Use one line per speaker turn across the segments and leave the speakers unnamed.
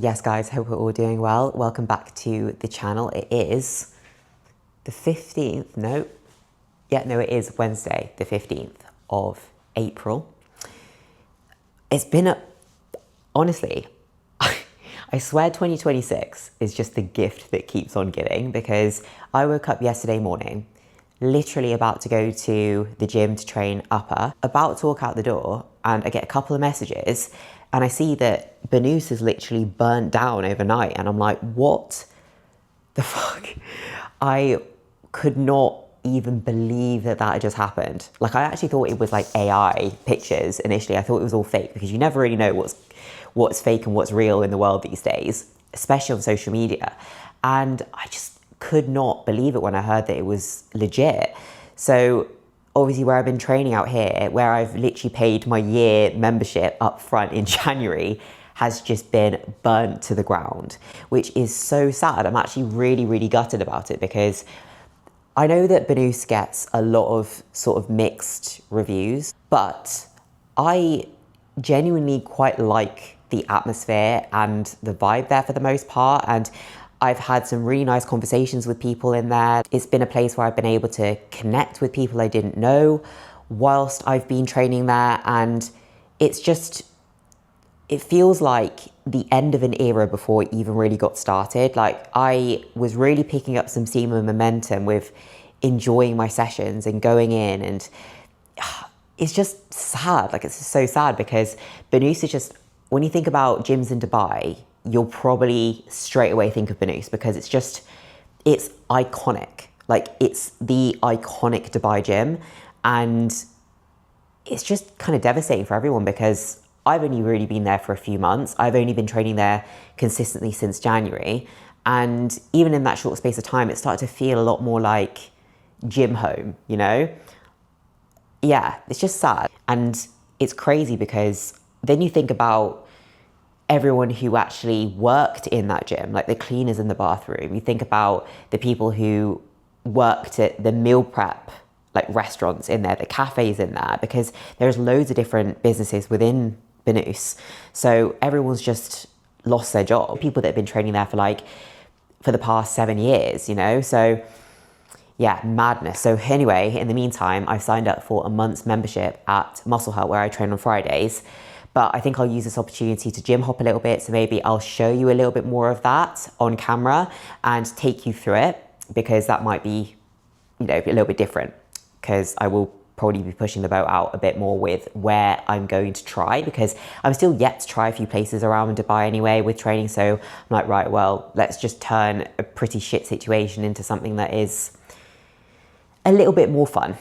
Yes, guys, hope we're all doing well. Welcome back to the channel. It is the 15th, it is Wednesday, the 15th of April. It's been honestly, I swear 2026 is just the gift that keeps on giving, because I woke up yesterday morning, literally about to go to the gym to train upper, about to walk out the door, and I get a couple of messages and I see that Banús is literally burnt down overnight, and I'm like, what the fuck? I could not even believe that had just happened. Like, I actually thought it was like AI pictures initially. I thought it was all fake, because you never really know what's fake and what's real in the world these days, especially on social media. And I just could not believe it when I heard that it was legit. So obviously, where I've been training out here, where I've literally paid my year membership up front in January, has just been burnt to the ground, which is so sad. I'm actually really, really gutted about it, because I know that Banús gets a lot of sort of mixed reviews, but I genuinely quite like the atmosphere and the vibe there for the most part. And I've had some really nice conversations with people in there. It's been a place where I've been able to connect with people I didn't know whilst I've been training there. And it's just, it feels like the end of an era before it even really got started. Like, I was really picking up some steam and momentum with enjoying my sessions and going in, and it's just sad. Like, it's just so sad, because Banús is just, when you think about gyms in Dubai, you'll probably straight away think of Banús, because it's iconic. Like, it's the iconic Dubai gym, and it's just kind of devastating for everyone, because I've only really been there for a few months. I've only been training there consistently since January. And even in that short space of time, it started to feel a lot more like gym home, you know? Yeah, it's just sad. And it's crazy, because then you think about everyone who actually worked in that gym, like the cleaners in the bathroom. You think about the people who worked at the meal prep, like restaurants in there, the cafes in there, because there's loads of different businesses within Banús. So everyone's just lost their job. People that have been training there for the past 7 years, you know? So yeah, madness. So anyway, in the meantime, I've signed up for a month's membership at Muscle Hut, where I train on Fridays. But I think I'll use this opportunity to gym hop a little bit. So maybe I'll show you a little bit more of that on camera and take you through it, because that might be, you know, a little bit different, because I will probably be pushing the boat out a bit more with where I'm going to try, because I'm still yet to try a few places around Dubai anyway with training. So I'm like, right, well, let's just turn a pretty shit situation into something that is a little bit more fun.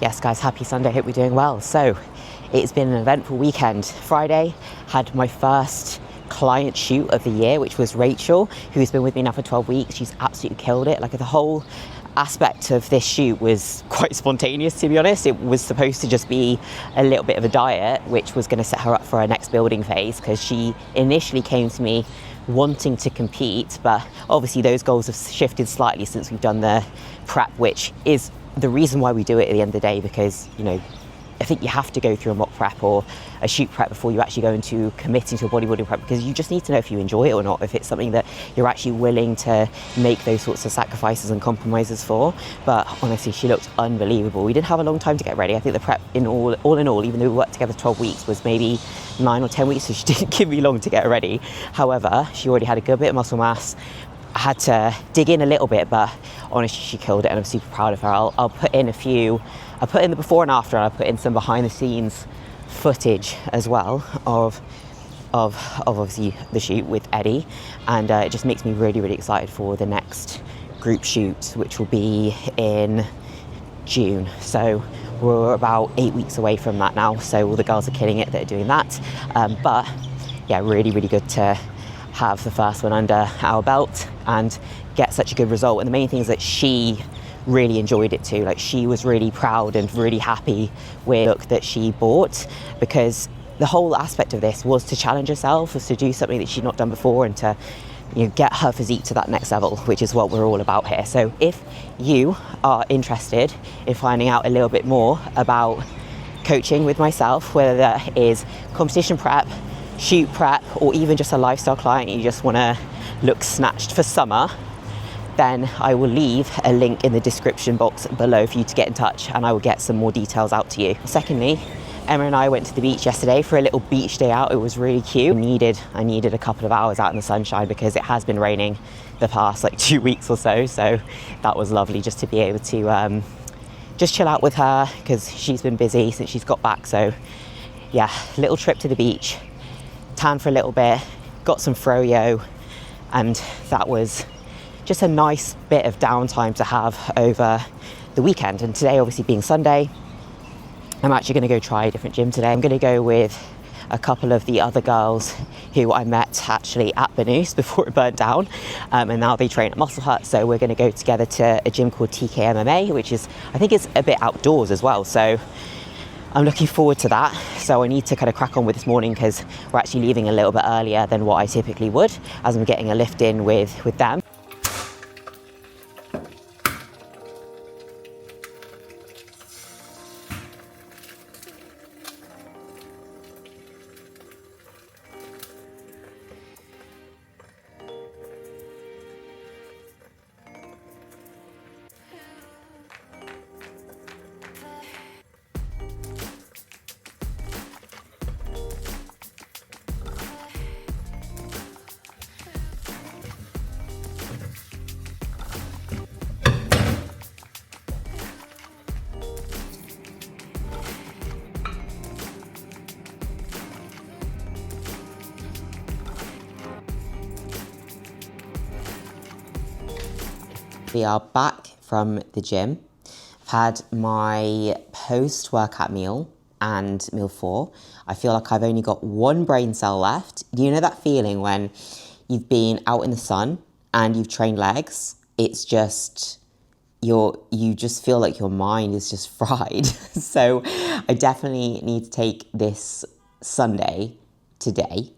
Yes, guys, happy Sunday. Hope you're doing well. So it's been an eventful weekend. Friday had my first client shoot of the year, which was Rachel, who's been with me now for 12 weeks. She's absolutely killed it. Like, the whole aspect of this shoot was quite spontaneous, to be honest. It was supposed to just be a little bit of a diet, which was going to set her up for her next building phase, because she initially came to me wanting to compete, but obviously those goals have shifted slightly since we've done the prep, which is the reason why we do it at the end of the day, because, you know, I think you have to go through a mock prep or a shoot prep before you actually go into committing to a bodybuilding prep, because you just need to know if you enjoy it or not, if it's something that you're actually willing to make those sorts of sacrifices and compromises for. But honestly, she looked unbelievable. We didn't have a long time to get ready. I think the prep all in all, even though we worked together 12 weeks, was maybe 9 or 10 weeks, so she didn't give me long to get ready. However, she already had a good bit of muscle mass. I had to dig in a little bit, but honestly, she killed it, and I'm super proud of her. I'll put in I'll put in the before and after, and I'll put in some behind the scenes footage as well of obviously the shoot with Eddie, and it just makes me really, really excited for the next group shoot, which will be in June. So we're about 8 weeks away from that now, so all the girls are killing it that are doing that. But yeah, really, really good to have the first one under our belt and get such a good result. And the main thing is that she really enjoyed it too. Like, she was really proud and really happy with the look that she bought, because the whole aspect of this was to challenge herself, was to do something that she'd not done before, and to, you know, get her physique to that next level, which is what we're all about here. So if you are interested in finding out a little bit more about coaching with myself, whether that is competition prep, shoot prep, or even just a lifestyle client, you just want to look snatched for summer, then I will leave a link in the description box below for you to get in touch, and I will get some more details out to you. Secondly, Emma and I went to the beach yesterday for a little beach day out. It was really cute. I needed a couple of hours out in the sunshine because it has been raining the past like 2 weeks or so. So that was lovely just to be able to just chill out with her, because she's been busy since she's got back. So yeah, little trip to the beach, tan for a little bit, got some froyo, and that was just a nice bit of downtime to have over the weekend. And today, obviously being Sunday, I'm actually going to go try a different gym today. I'm going to go with a couple of the other girls who I met actually at Benoist before it burnt down, and now they train at Muscle Hut. So we're going to go together to a gym called TK which is, I think it's a bit outdoors as well. So I'm looking forward to that. So I need to kind of crack on with this morning, because we're actually leaving a little bit earlier than what I typically would, as I'm getting a lift in with them. We are back from the gym. I've had my post-workout meal and meal 4. I feel like I've only got one brain cell left. Do you know that feeling when you've been out in the sun and you've trained legs? It's just, you just feel like your mind is just fried. So I definitely need to take this Sunday today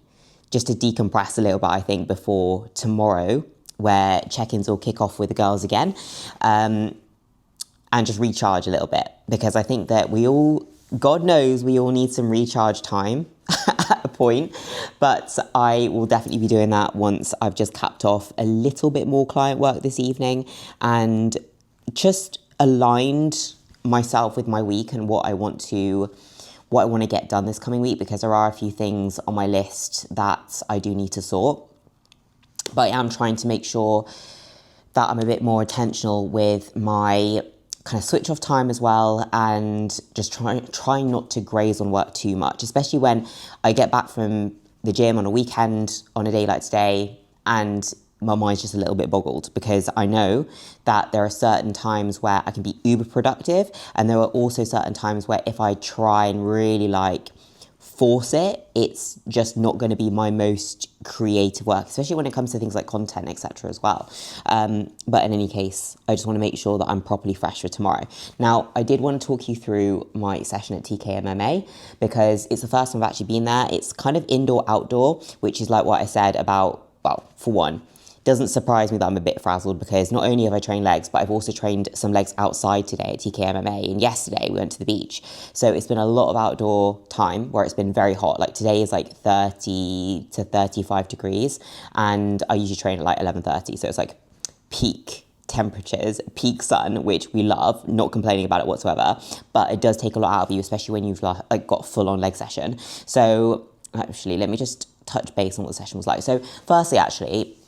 just to decompress a little bit, I think, before tomorrow, where check-ins will kick off with the girls again, and just recharge a little bit, because I think that we all, God knows, we all need some recharge time at a point, but I will definitely be doing that once I've just capped off a little bit more client work this evening and just aligned myself with my week and what I want to get done this coming week, because there are a few things on my list that I do need to sort. But I am trying to make sure that I'm a bit more intentional with my kind of switch off time as well, and just trying not to graze on work too much, especially when I get back from the gym on a weekend, on a day like today, and my mind's just a little bit boggled, because I know that there are certain times where I can be uber productive, and there are also certain times where if I try and really force it, it's just not going to be my most creative work, especially when it comes to things like content, etc. as well. But in any case, I just want to make sure that I'm properly fresh for tomorrow. Now, I did want to talk you through my session at TK because it's the first time I've actually been there. It's kind of indoor outdoor, which is like what I said about, well, for one, doesn't surprise me that I'm a bit frazzled, because not only have I trained legs, but I've also trained some legs outside today at TK and yesterday we went to the beach. So it's been a lot of outdoor time where it's been very hot. Like today is like 30 to 35 degrees, and I usually train at like 11:30, so it's like peak temperatures, peak sun, which we love, not complaining about it whatsoever, but it does take a lot out of you, especially when you've like got full on leg session. So actually, let me just touch base on what the session was like. So firstly, actually,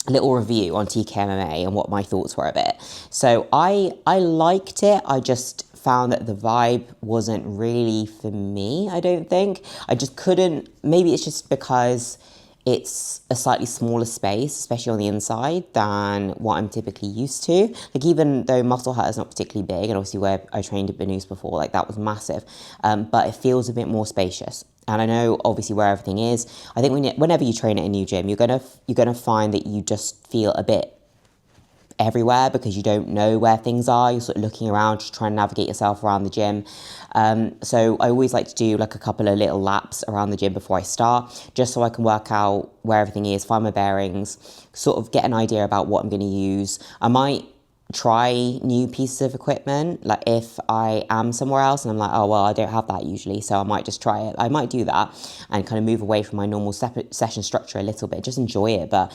a little review on TK and what my thoughts were of it. So I liked it. I just found that the vibe wasn't really for me, I don't think. I just couldn't, maybe it's just because it's a slightly smaller space, especially on the inside, than what I'm typically used to. Like, even though Muscle Hut is not particularly big, and obviously where I trained at Benoist before, like that was massive, but it feels a bit more spacious. And I know obviously where everything is. I think whenever you train at a new gym, you're gonna find that you just feel a bit everywhere because you don't know where things are. You're sort of looking around, just trying to navigate yourself around the gym. So I always like to do like a couple of little laps around the gym before I start, just so I can work out where everything is, find my bearings, sort of get an idea about what I'm going to use. I might try new pieces of equipment, like if I am somewhere else and I'm like, oh well, I don't have that usually, so I might just try it. I might do that and kind of move away from my normal session structure a little bit, just enjoy it. But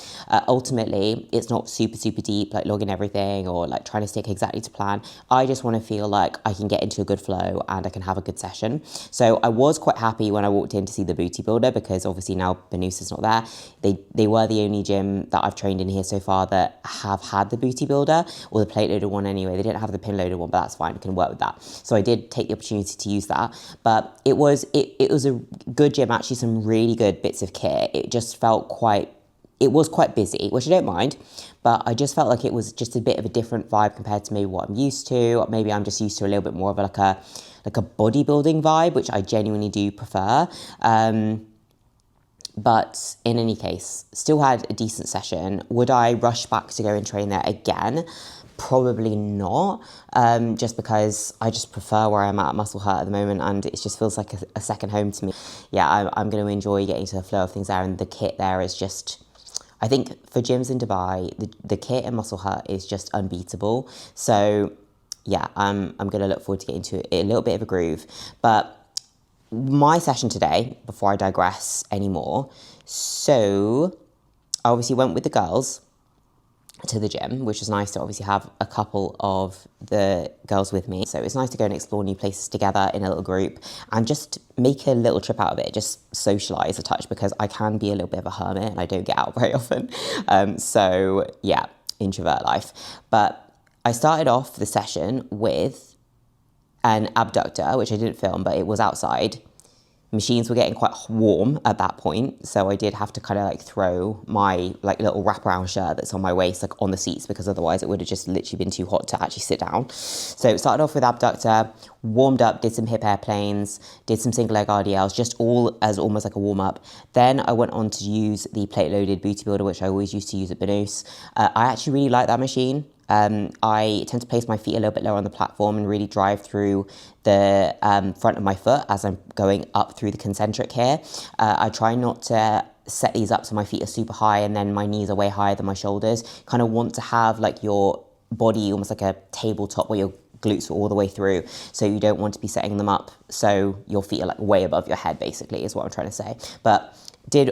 ultimately it's not super deep, like logging everything or like trying to stick exactly to plan. I just want to feel like I can get into a good flow and I can have a good session. So I was quite happy when I walked in to see the booty builder, because obviously now Banus is not there. They were the only gym that I've trained in here so far that have had the booty builder, or the plate loaded one anyway. They didn't have the pin loaded one, but that's fine, I can work with that. So I did take the opportunity to use that. But it was a good gym, actually some really good bits of kit. It just felt quite busy, which I don't mind, but I just felt like it was just a bit of a different vibe compared to maybe what I'm used to. Maybe I'm just used to a little bit more of like a bodybuilding vibe, which I genuinely do prefer. But in any case, still had a decent session. Would I rush back to go and train there again? Probably not, just because I just prefer where I'm at Muscle Hut at the moment, and it just feels like a second home to me. Yeah, I'm going to enjoy getting to the flow of things there, and the kit there is just, I think for gyms in Dubai, the kit in Muscle Hut is just unbeatable. So yeah, I'm going to look forward to getting to a little bit of a groove. But my session today, before I digress anymore, so I obviously went with the girls to the gym, which was nice to obviously have a couple of the girls with me. So it's nice to go and explore new places together in a little group and just make a little trip out of it, just socialise a touch, because I can be a little bit of a hermit and I don't get out very often. So yeah, introvert life. But I started off the session with an abductor, which I didn't film, but it was outside. Machines were getting quite warm at that point, so I did have to kind of like throw my like little wraparound shirt that's on my waist like on the seats, because otherwise it would have just literally been too hot to actually sit down. So it started off with abductor, warmed up, did some hip airplanes, did some single leg RDLs, just all as almost like a warm up. Then I went on to use the plate loaded booty builder, which I always used to use at Banus. I actually really like that machine. I tend to place my feet a little bit lower on the platform and really drive through the front of my foot as I'm going up through the concentric here. I try not to set these up so my feet are super high and then my knees are way higher than my shoulders. Kind of want to have like your body almost like a tabletop where your glutes are all the way through, so you don't want to be setting them up so your feet are like way above your head, basically, is what I'm trying to say. But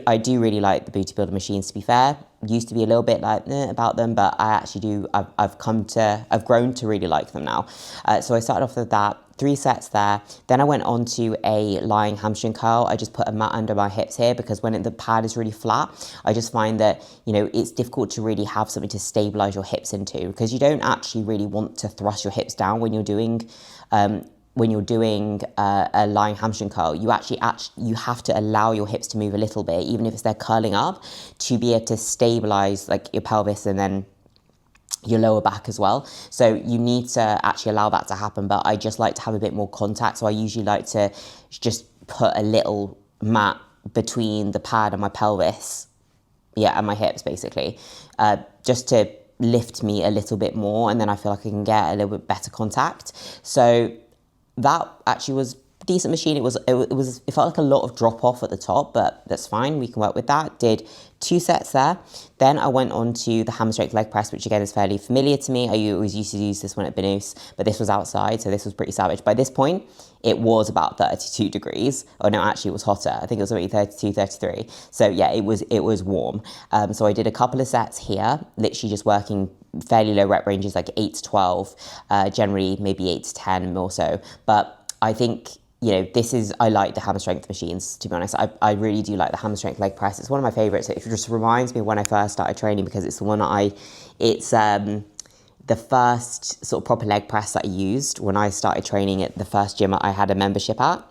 I do really like the booty builder machines, to be fair. Used to be a little bit like about them, but I actually do, I've grown to really like them now. So I started off with that, 3 sets there. Then I went on to a lying hamstring curl. I just put a mat under my hips here, because when the pad is really flat, I just find that, you know, it's difficult to really have something to stabilize your hips into, because you don't actually really want to thrust your hips down when you're doing a lying hamstring curl. You have to allow your hips to move a little bit, even if it's they're curling up, to be able to stabilize like your pelvis and then your lower back as well. So you need to actually allow that to happen. But I just like to have a bit more contact. So I usually like to just put a little mat between the pad and my pelvis, and my hips, basically, just to lift me a little bit more, and then I feel like I can get a little bit better contact. So that actually was a decent machine. It felt like a lot of drop off at the top, but that's fine, we can work with that. Did 2 sets there. Then I went on to the hammer strength leg press, which again is fairly familiar to me. I always used to use this one at Banus, but this was outside, so this was pretty savage. By this point, it was about 32 degrees. Oh no, actually it was hotter. I think it was maybe 32, 33. So yeah, it was warm. So I did a couple of sets here, literally just working fairly low rep ranges, like 8 to 12, generally maybe 8 to 10 more so. But I think, you know, I like the hammer strength machines, to be honest. I really do like the hammer strength leg press. It's one of my favorites. It just reminds me of when I first started training, because it's the one it's the first sort of proper leg press that I used when I started training at the first gym I had a membership at.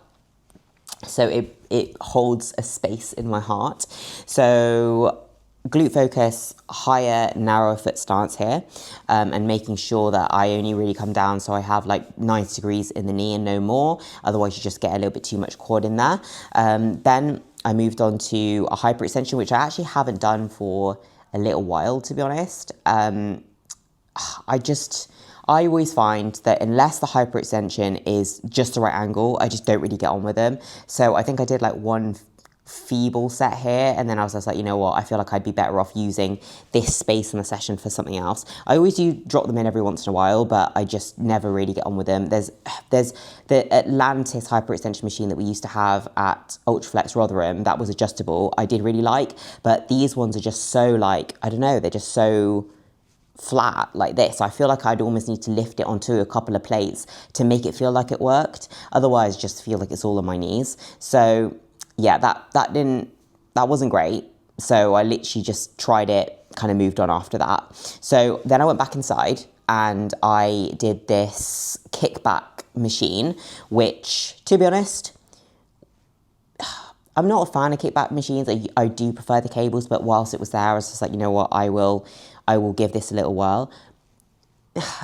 So it holds a space in my heart. So glute focus, higher, narrower foot stance here, and making sure that I only really come down so I have like 90 degrees in the knee and no more. Otherwise you just get a little bit too much quad in there. Then I moved on to a hyperextension, which I actually haven't done for a little while, to be honest. I always find that unless the hyperextension is just the right angle, I just don't really get on with them. So I think I did like one feeble set here, and then I was just like, you know what, I feel like I'd be better off using this space in the session for something else. I always do drop them in every once in a while, but I just never really get on with them. There's the Atlantis hyperextension machine that we used to have at Ultraflex Rotherham that was adjustable, I did really like, but these ones are just so like, I don't know, they're just so flat like this. I feel like I'd almost need to lift it onto a couple of plates to make it feel like it worked. Otherwise, just feel like it's all on my knees. So yeah, that wasn't great. So I literally just tried it, kind of moved on after that. So then I went back inside and I did this kickback machine, which, to be honest, I'm not a fan of kickback machines. I do prefer the cables, but whilst it was there, I was just like, you know what, I will give this a little whirl.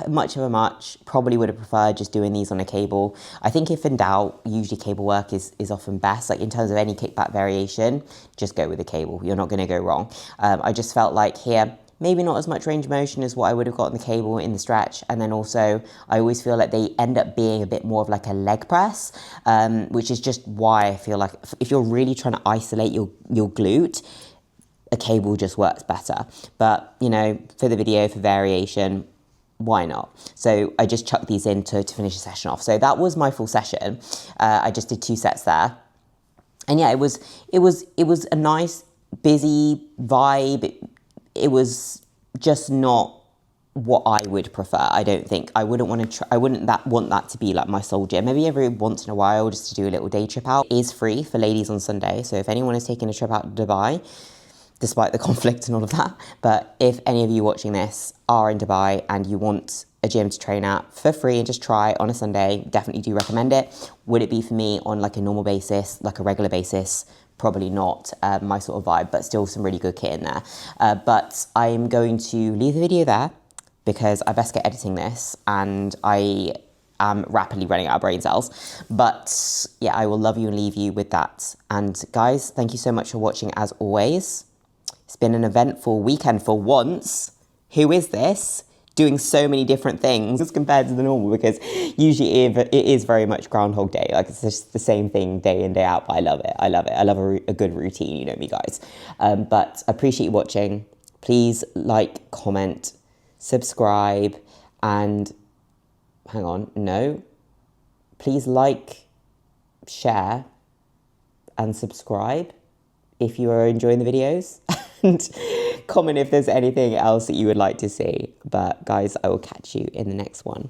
Much of a much, probably would have preferred just doing these on a cable. I think if in doubt, usually cable work is often best. Like in terms of any kickback variation, just go with a cable. You're not going to go wrong. I just felt like here, maybe not as much range of motion as what I would have got in the cable in the stretch. And then also, I always feel like they end up being a bit more of like a leg press, which is just why I feel like if you're really trying to isolate your glute, a cable just works better. But, you know, for the video, for variation, why not? So I just chucked these in to finish the session off. So that was my full session. I just did 2 sets there. And yeah, it was a nice, busy vibe. It was just not what I would prefer. I don't think I wouldn't want to. I wouldn't want that to be like my sole gym. Maybe every once in a while, just to do a little day trip out. It is free for ladies on Sunday. So if anyone is taking a trip out to Dubai, despite the conflict and all of that, but if any of you watching this are in Dubai and you want a gym to train at for free and just try on a Sunday, definitely do recommend it. Would it be for me on like a normal basis, like a regular basis? Probably not my sort of vibe, but still some really good kit in there. But I'm going to leave the video there because I best get editing this and I am rapidly running out of brain cells. But yeah, I will love you and leave you with that. And guys, thank you so much for watching as always. It's been an eventful weekend for once. Who is this? Doing so many different things as compared to the normal, because usually it is very much Groundhog Day. Like it's just the same thing day in, day out, but I love it. I love it. I love a good routine, you know me guys. But I appreciate you watching. Please like, comment, subscribe, and hang on, no. Please like, share, and subscribe if you are enjoying the videos. And comment if there's anything else that you would like to see. But guys, I will catch you in the next one.